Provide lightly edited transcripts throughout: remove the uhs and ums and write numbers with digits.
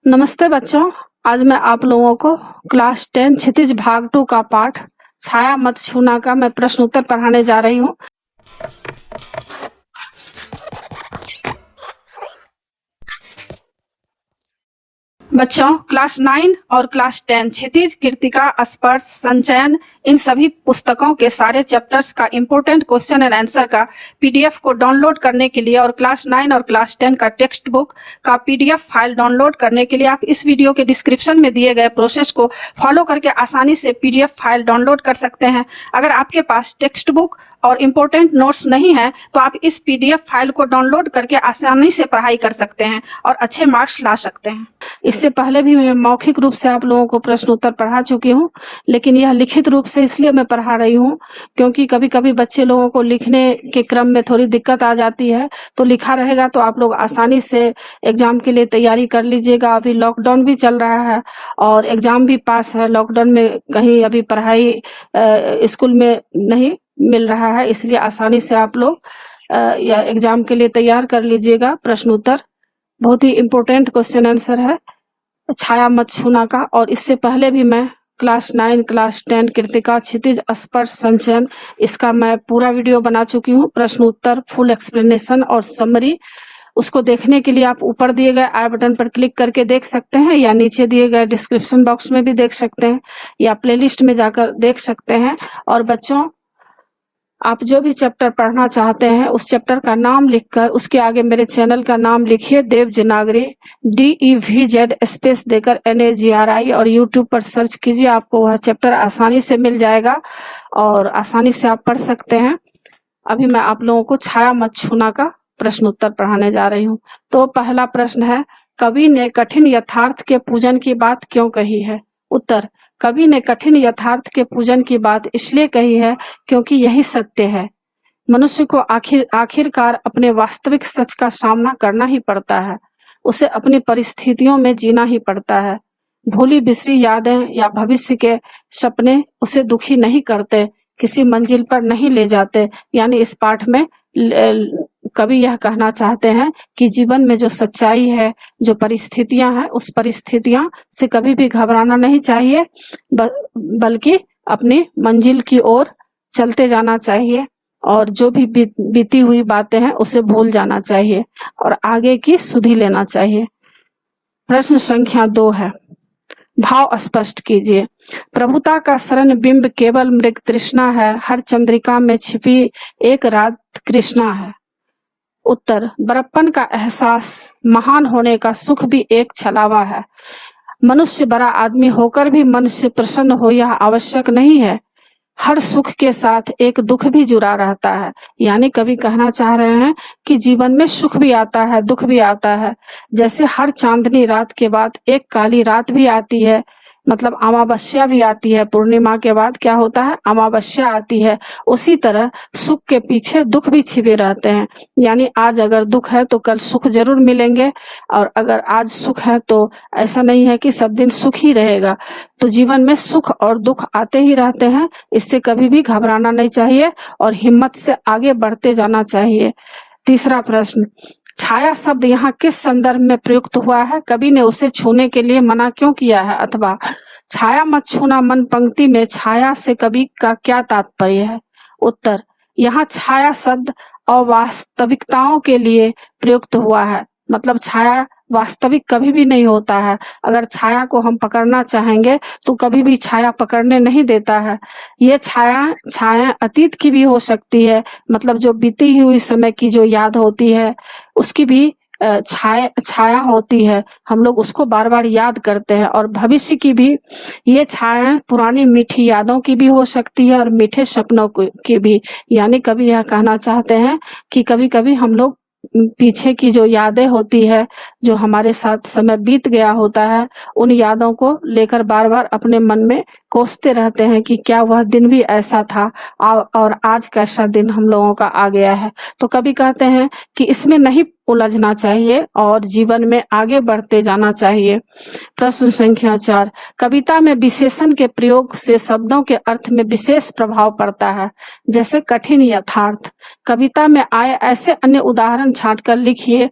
नमस्ते बच्चों। आज मैं आप लोगों को क्लास 10 क्षितिज भाग 2 का पाठ छाया मत छूना का मैं प्रश्न उत्तर पढ़ाने जा रही हूँ। बच्चों, क्लास 9 और क्लास 10 क्षितिज, कृत्तिका, स्पर्श, संचयन, इन सभी पुस्तकों के सारे चैप्टर्स का इम्पोर्टेंट क्वेश्चन एंड आंसर का पीडीएफ को डाउनलोड करने के लिए और क्लास 9 और क्लास 10 का टेक्स्ट बुक का पीडीएफ फाइल डाउनलोड करने के लिए आप इस वीडियो के डिस्क्रिप्शन में दिए गए प्रोसेस को फॉलो करके आसानी से पीडीएफ फाइल डाउनलोड कर सकते हैं। अगर आपके पास टेक्स्ट बुक और इम्पोर्टेंट नोट्स नहीं है तो आप इस पीडीएफ फाइल को डाउनलोड करके आसानी से पढ़ाई कर सकते हैं और अच्छे मार्क्स ला सकते हैं। इससे पहले भी मैं मौखिक रूप से आप लोगों को प्रश्न उत्तर पढ़ा चुकी हूँ, लेकिन यह लिखित रूप से इसलिए मैं पढ़ा रही हूँ क्योंकि कभी कभी बच्चे लोगों को लिखने के क्रम में थोड़ी दिक्कत आ जाती है। तो लिखा रहेगा तो आप लोग आसानी से एग्जाम के लिए तैयारी कर लीजिएगा। अभी लॉकडाउन भी चल रहा है और एग्जाम भी पास है। लॉकडाउन में कहीं अभी पढ़ाई स्कूल में नहीं मिल रहा है, इसलिए आसानी से आप लोग या एग्जाम के लिए तैयार कर लीजिएगा। प्रश्न उत्तर बहुत ही इम्पोर्टेंट क्वेश्चन आंसर है छाया मत छूना का। और इससे पहले भी मैं क्लास 9, क्लास 10, कृत्तिका, क्षितिज, स्पर्श, संचयन, इसका मैं पूरा वीडियो बना चुकी हूँ। प्रश्न उत्तर, फुल एक्सप्लेनेशन और समरी, उसको देखने के लिए आप ऊपर दिए गए आई बटन पर क्लिक करके देख सकते हैं या नीचे दिए गए डिस्क्रिप्शन बॉक्स में भी देख सकते हैं या प्लेलिस्ट में जाकर देख सकते हैं। और बच्चों, आप जो भी चैप्टर पढ़ना चाहते हैं उस चैप्टर का नाम लिखकर उसके आगे मेरे चैनल का नाम लिखिए, देवजनागरी, DEVZ स्पेस देकर NAGRI, और यूट्यूब पर सर्च कीजिए। आपको वह चैप्टर आसानी से मिल जाएगा और आसानी से आप पढ़ सकते हैं। अभी मैं आप लोगों को छाया मत छूना का प्रश्न उत्तर पढ़ाने जा रही हूँ। तो पहला प्रश्न है, कवि ने कठिन यथार्थ के पूजन की बात क्यों कही है? उत्तर, कवि ने कठिन यथार्थ के पूजन की बात इसलिए कही है क्योंकि यही सत्य है। मनुष्य को आखिरकार अपने वास्तविक सच का सामना करना ही पड़ता है। उसे अपनी परिस्थितियों में जीना ही पड़ता है। भूली बिसरी यादें या भविष्य के सपने उसे दुखी नहीं करते, किसी मंजिल पर नहीं ले जाते। यानी इस पाठ में कवि यह कहना चाहते हैं कि जीवन में जो सच्चाई है, जो परिस्थितियां हैं, उस परिस्थितियां से कभी भी घबराना नहीं चाहिए, बल्कि अपनी मंजिल की ओर चलते जाना चाहिए और जो भी बीती हुई बातें हैं उसे भूल जाना चाहिए और आगे की सुधि लेना चाहिए। प्रश्न संख्या 2 है, भाव स्पष्ट कीजिए। प्रभुता का शरण बिंब केवल मृग तृष्णा है, हर चंद्रिका में छिपी एक रात कृष्णा है। उत्तर, बड़प्पन का एहसास, महान होने का सुख भी एक छलावा है। मनुष्य बड़ा आदमी होकर भी मन से प्रसन्न हो यह आवश्यक नहीं है। हर सुख के साथ एक दुख भी जुड़ा रहता है। यानी कवि कहना चाह रहे हैं कि जीवन में सुख भी आता है, दुख भी आता है। जैसे हर चांदनी रात के बाद एक काली रात भी आती है, मतलब अमावस्या भी आती है। पूर्णिमा के बाद क्या होता है? अमावस्या आती है। उसी तरह सुख के पीछे दुख भी छिपे रहते हैं। यानी आज अगर दुख है तो कल सुख जरूर मिलेंगे, और अगर आज सुख है तो ऐसा नहीं है कि सब दिन सुख ही रहेगा। तो जीवन में सुख और दुख आते ही रहते हैं, इससे कभी भी घबराना नहीं चाहिए और हिम्मत से आगे बढ़ते जाना चाहिए। तीसरा प्रश्न, छाया शब्द यहाँ किस संदर्भ में प्रयुक्त हुआ है? कवि ने उसे छूने के लिए मना क्यों किया है? अथवा छाया मत छूना मन पंक्ति में छाया से कवि का क्या तात्पर्य है? उत्तर, यहाँ छाया शब्द अवास्तविकताओं के लिए प्रयुक्त हुआ है। मतलब छाया वास्तविक कभी भी नहीं होता है। अगर छाया को हम पकड़ना चाहेंगे तो कभी भी छाया पकड़ने नहीं देता है। ये छाया अतीत की भी हो सकती है, मतलब जो बीती हुई समय की जो याद होती है उसकी भी छाया होती है। हम लोग उसको बार बार याद करते हैं। और भविष्य की भी ये छाया पुरानी मीठी यादों की भी हो सकती है और मीठे सपनों की भी। यानी कभी यह कहना चाहते हैं कि कभी कभी हम लोग पीछे की जो यादें होती है, जो हमारे साथ समय बीत गया होता है, उन यादों को लेकर बार बार अपने मन में कोसते रहते हैं कि क्या वह दिन भी ऐसा था और आज कैसा दिन हम लोगों का आ गया है। तो कभी कहते हैं कि इसमें नहीं उलझना चाहिए और जीवन में आगे बढ़ते जाना चाहिए। प्रश्न संख्या 4, कविता में विशेषण के प्रयोग से शब्दों के अर्थ में विशेष प्रभाव पड़ता है, जैसे कठिन, यथार्थ। कविता में आए ऐसे अन्य उदाहरण छांटकर लिखिए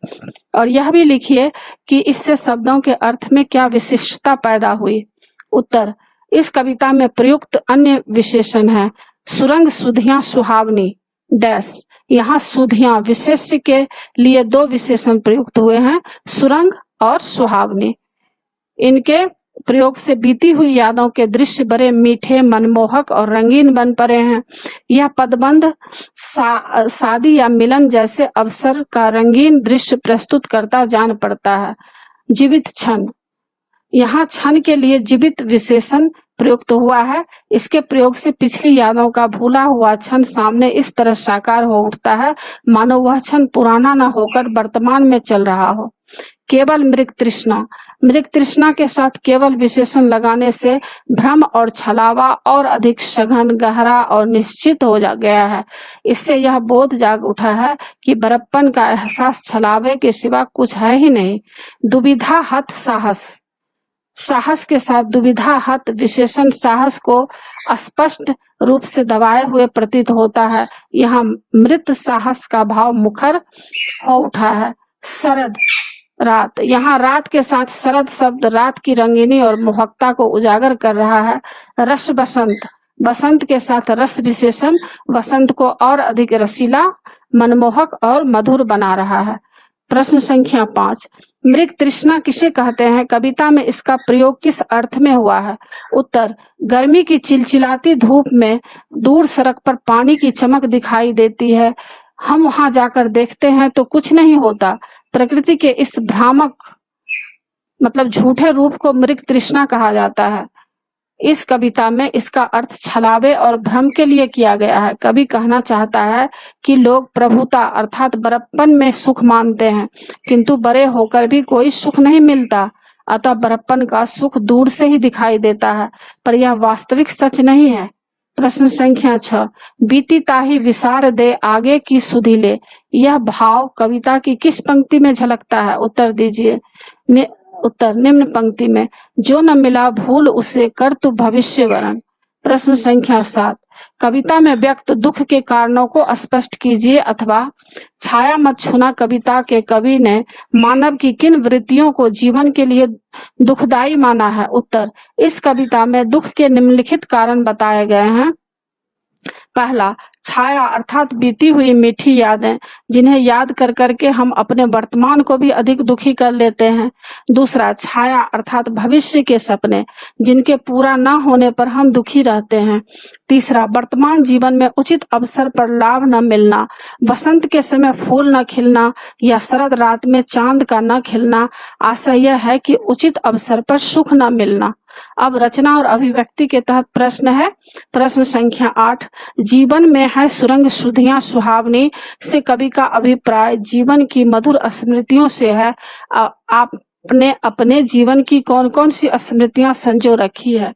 और यह भी लिखिए कि इससे शब्दों के अर्थ में क्या विशिष्टता पैदा हुई। उत्तर, इस कविता में प्रयुक्त अन्य विशेषण है सुरंग, सुधियां, सुहावनी डैश। यहाँ सुधियां विशेष्य के लिए 2 विशेषण प्रयुक्त हुए हैं, सुरंग और सुहावनी। इनके प्रयोग से बीती हुई यादों के दृश्य बड़े मीठे, मनमोहक और रंगीन बन पड़े हैं। यह पदबंध शादी या मिलन जैसे अवसर का रंगीन दृश्य प्रस्तुत करता जान पड़ता है। जीवित क्षण, यहाँ क्षण के लिए जीवित विशेषण प्रयुक्त हुआ है। इसके प्रयोग से पिछली यादों का भूला हुआ क्षण सामने इस तरह साकार हो उठता है मानो वह क्षण पुराना न होकर वर्तमान में चल रहा हो। केवल मृग तृष्णा, मृग तृष्णा के साथ केवल विशेषण लगाने से भ्रम और छलावा और अधिक सघन, गहरा और निश्चित हो गया है। इससे यह बोध जाग उठा है कि बड़प्पन का एहसास छलावे के सिवा कुछ है ही नहीं। दुविधा हत साहस, साहस के साथ दुविधा हत विशेषण साहस को स्पष्ट रूप से दबाए हुए प्रतीत होता है। यहाँ मृत साहस का भाव मुखर हो उठा है। शरद रात, यहाँ रात के साथ शरद शब्द रात की रंगीनी और मोहकता को उजागर कर रहा है। रस बसंत, बसंत के साथ रस विशेषण वसंत को और अधिक रसीला, मनमोहक और मधुर बना रहा है। प्रश्न संख्या 5, मृग तृष्णा किसे कहते हैं? कविता में इसका प्रयोग किस अर्थ में हुआ है? उत्तर, गर्मी की चिलचिलाती धूप में दूर सड़क पर पानी की चमक दिखाई देती है। हम वहां जाकर देखते हैं तो कुछ नहीं होता। प्रकृति के इस भ्रामक मतलब झूठे रूप को मृग तृष्णा कहा जाता है। इस कविता में इसका अर्थ छलावे और भ्रम के लिए किया गया है। कवि कहना चाहता है कि लोग प्रभुता अर्थात बड़प्पन में सुख मानते हैं, किंतु बड़े होकर भी कोई सुख नहीं मिलता। अतः बड़प्पन का सुख दूर से ही दिखाई देता है, पर यह वास्तविक सच नहीं है। प्रश्न संख्या 6, बीती ताही विसार दे आगे की सुधि ले, यह भाव कविता की किस पंक्ति में झलकता है? उत्तर दीजिए। उत्तर, निम्न पंक्ति में, जो न मिला भूल उसे कर तू भविष्य वरण। प्रश्न संख्या 7, कविता में व्यक्त दुख के कारणों को स्पष्ट कीजिए अथवा छाया मत छूना कविता के कवि ने मानव की किन वृत्तियों को जीवन के लिए दुखदायी माना है? उत्तर, इस कविता में दुख के निम्नलिखित कारण बताए गए हैं। पहला, छाया अर्थात बीती हुई मीठी यादें, जिन्हें याद कर करके हम अपने वर्तमान को भी अधिक दुखी कर लेते हैं। दूसरा, छाया अर्थात भविष्य के सपने, जिनके पूरा न होने पर हम दुखी रहते हैं। तीसरा, वर्तमान जीवन में उचित अवसर पर लाभ न मिलना, बसंत के समय फूल न खिलना या शरद रात में चांद का न खिलना। आशा यह है कि उचित अवसर पर सुख न मिलना। अब रचना और अभिव्यक्ति के तहत प्रश्न है। प्रश्न संख्या 8, जीवन में है सुरंग, सुधियां, सुहावनी से कवि का अभिप्राय जीवन की मधुर स्मृतियों से है। आपने अपने जीवन की कौन कौन सी स्मृतियां संजो रखी है?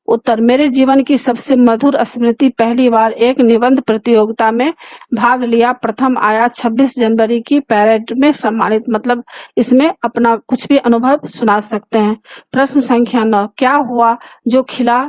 उत्तर, मेरे जीवन की सबसे मधुर स्मृति पहली बार एक निबंध प्रतियोगिता में भाग लिया, प्रथम आया 26 जनवरी की पैरेड में सम्मानित। मतलब इसमें अपना कुछ भी अनुभव सुना सकते हैं। प्रश्न संख्या 9, क्या हुआ जो खिला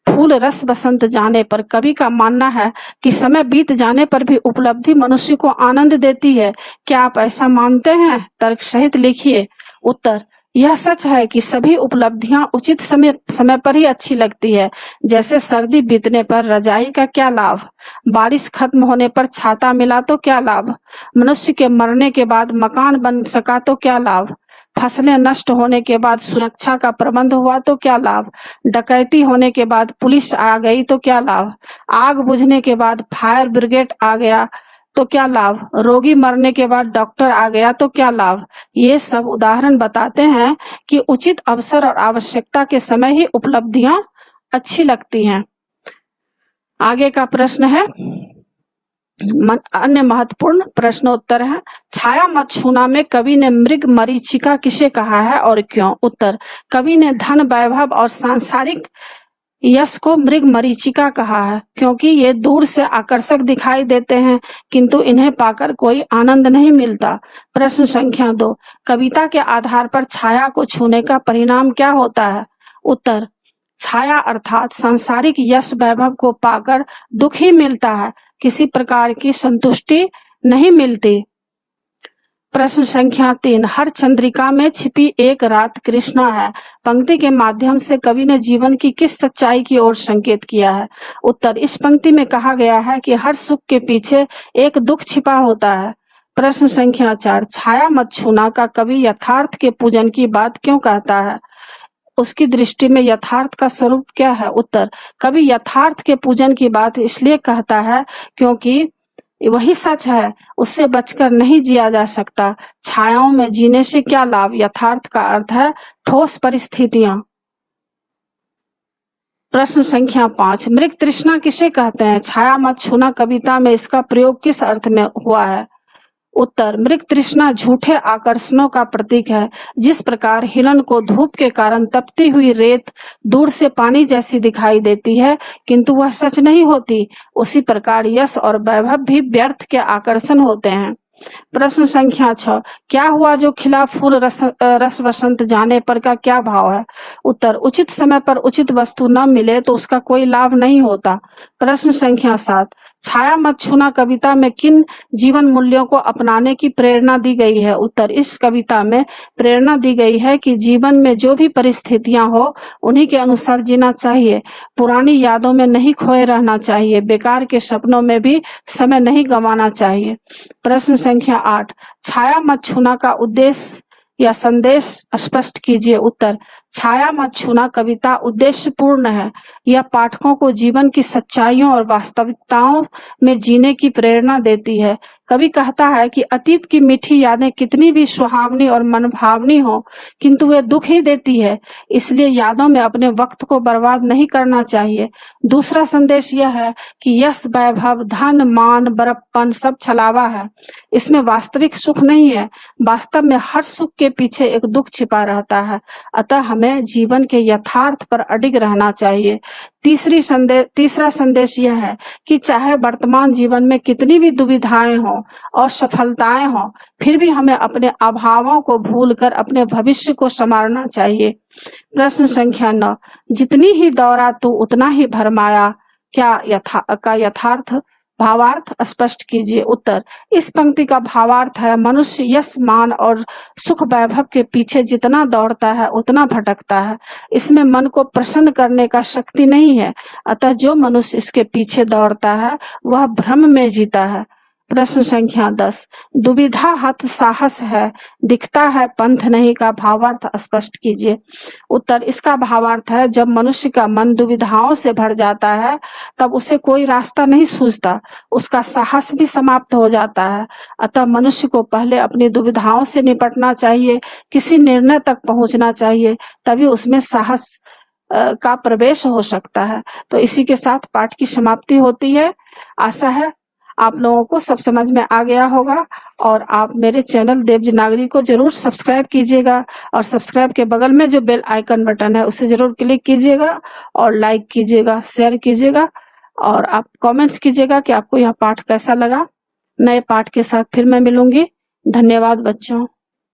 फूल रस बसंत जाने पर? कवि का मानना है कि समय बीत जाने पर भी उपलब्धि मनुष्य को आनंद देती है। क्या आप ऐसा मानते हैं? तर्क सहित लिखिए। उत्तर, यह सच है कि सभी उपलब्धियां उचित समय पर ही अच्छी लगती है। जैसे सर्दी बीतने पर रजाई का क्या लाभ, बारिश खत्म होने पर छाता मिला तो क्या लाभ, मनुष्य के मरने के बाद मकान बन सका तो क्या लाभ, फसलें नष्ट होने के बाद सुरक्षा का प्रबंध हुआ तो क्या लाभ, डकैती होने के बाद पुलिस आ गई तो क्या लाभ, आग बुझने के बाद फायर ब्रिगेड आ गया तो क्या लाभ, रोगी मरने के बाद डॉक्टर आ गया तो क्या लाभ। ये सब उदाहरण बताते हैं कि उचित अवसर और आवश्यकता के समय ही उपलब्धियां अच्छी लगती हैं। आगे का प्रश्न है अन्य महत्वपूर्ण प्रश्नोत्तर है। छाया मत छूना में कवि ने मृग मरीचिका किसे कहा है और क्यों? उत्तर, कवि ने धन, वैभव और सांसारिक यश को मृग मरीचिका कहा है क्योंकि ये दूर से आकर्षक दिखाई देते हैं किंतु इन्हें पाकर कोई आनंद नहीं मिलता। प्रश्न संख्या 2, कविता के आधार पर छाया को छूने का परिणाम क्या होता है? उत्तर, छाया अर्थात सांसारिक यश वैभव को पाकर दुख ही मिलता है, किसी प्रकार की संतुष्टि नहीं मिलती। प्रश्न संख्या 3, हर चंद्रिका में छिपी एक रात कृष्णा है पंक्ति के माध्यम से कवि ने जीवन की किस सच्चाई की ओर संकेत किया है? उत्तर, इस पंक्ति में कहा गया है कि हर सुख के पीछे एक दुख छिपा होता है। प्रश्न संख्या 4, छाया मत छूना का कवि यथार्थ के पूजन की बात क्यों कहता है? उसकी दृष्टि में यथार्थ का स्वरूप क्या है? उत्तर, कवि यथार्थ के पूजन की बात इसलिए कहता है क्योंकि वही सच है, उससे बचकर नहीं जिया जा सकता। छायाओं में जीने से क्या लाभ? यथार्थ का अर्थ है ठोस परिस्थितियां। प्रश्न संख्या 5, मृग तृष्णा किसे कहते हैं? छाया मत छूना कविता में इसका प्रयोग किस अर्थ में हुआ है? उत्तर, मृग तृष्णा झूठे आकर्षणों का प्रतीक है। जिस प्रकार हिरण को धूप के कारण तपती हुई रेत दूर से पानी जैसी दिखाई देती है किंतु वह सच नहीं होती, उसी प्रकार यश और वैभव भी व्यर्थ के आकर्षण होते हैं। प्रश्न संख्या 6, क्या हुआ जो खिला फूल रस वसंत जाने पर का क्या भाव है? उत्तर, उचित समय पर उचित वस्तु न मिले तो उसका कोई लाभ नहीं होता। प्रश्न संख्या 7, छाया मत छूना कविता में किन जीवन मूल्यों को अपनाने की प्रेरणा दी गई है? उत्तर, इस कविता में प्रेरणा दी गई है कि जीवन में जो भी परिस्थितियां हो उन्हीं के अनुसार जीना चाहिए, पुरानी यादों में नहीं खोए रहना चाहिए, बेकार के सपनों में भी समय नहीं गंवाना चाहिए। प्रश्न संख्या 8, छाया मत छूना का उद्देश्य या संदेश स्पष्ट कीजिए। उत्तर, छाया मत छूना कविता उद्देश्यपूर्ण है। यह पाठकों को जीवन की सच्चाइयों और वास्तविकताओं में जीने की प्रेरणा देती है। कवि कहता है कि अतीत की मीठी यादें कितनी भी सुहावनी और मनभावनी हो किंतु वे दुख ही देती है, इसलिए यादों में अपने वक्त को बर्बाद नहीं करना चाहिए। दूसरा संदेश यह है कि यश वैभव धन मान बड़प्पन सब छलावा है, इसमें वास्तविक सुख नहीं है। वास्तव में हर सुख के पीछे एक दुख छिपा रहता है, अतः हमें जीवन के यथार्थ पर अडिग रहना चाहिए। तीसरा संदेश यह है कि चाहे वर्तमान जीवन में कितनी भी दुविधाएं हों और सफलताएं हों, फिर भी हमें अपने अभावों को भूलकर अपने भविष्य को संवारना चाहिए। प्रश्न संख्या 9, जितनी ही दौड़ा तू उतना ही भरमाया क्या यथार्थ भावार्थ स्पष्ट कीजिए। उत्तर, इस पंक्ति का भावार्थ है मनुष्य यश मान और सुख वैभव के पीछे जितना दौड़ता है उतना भटकता है, इसमें मन को प्रसन्न करने का शक्ति नहीं है, अतः जो मनुष्य इसके पीछे दौड़ता है वह भ्रम में जीता है। प्रश्न संख्या 10, दुविधा हत साहस है दिखता है पंथ नहीं का भावार्थ स्पष्ट कीजिए। उत्तर, इसका भावार्थ है जब मनुष्य का मन दुविधाओं से भर जाता है तब उसे कोई रास्ता नहीं सूझता, उसका साहस भी समाप्त हो जाता है। अतः मनुष्य को पहले अपनी दुविधाओं से निपटना चाहिए, किसी निर्णय तक पहुंचना चाहिए, तभी उसमें साहस का प्रवेश हो सकता है। तो इसी के साथ पाठ की समाप्ति होती है। आशा है आप लोगों को सब समझ में आ गया होगा और आप मेरे चैनल देवजी नागरी को जरूर सब्सक्राइब कीजिएगा और सब्सक्राइब के बगल में जो बेल आइकन बटन है उसे जरूर क्लिक कीजिएगा और लाइक कीजिएगा, शेयर कीजिएगा और आप कमेंट्स कीजिएगा कि आपको यह पाठ कैसा लगा। नए पाठ के साथ फिर मैं मिलूंगी। धन्यवाद बच्चों।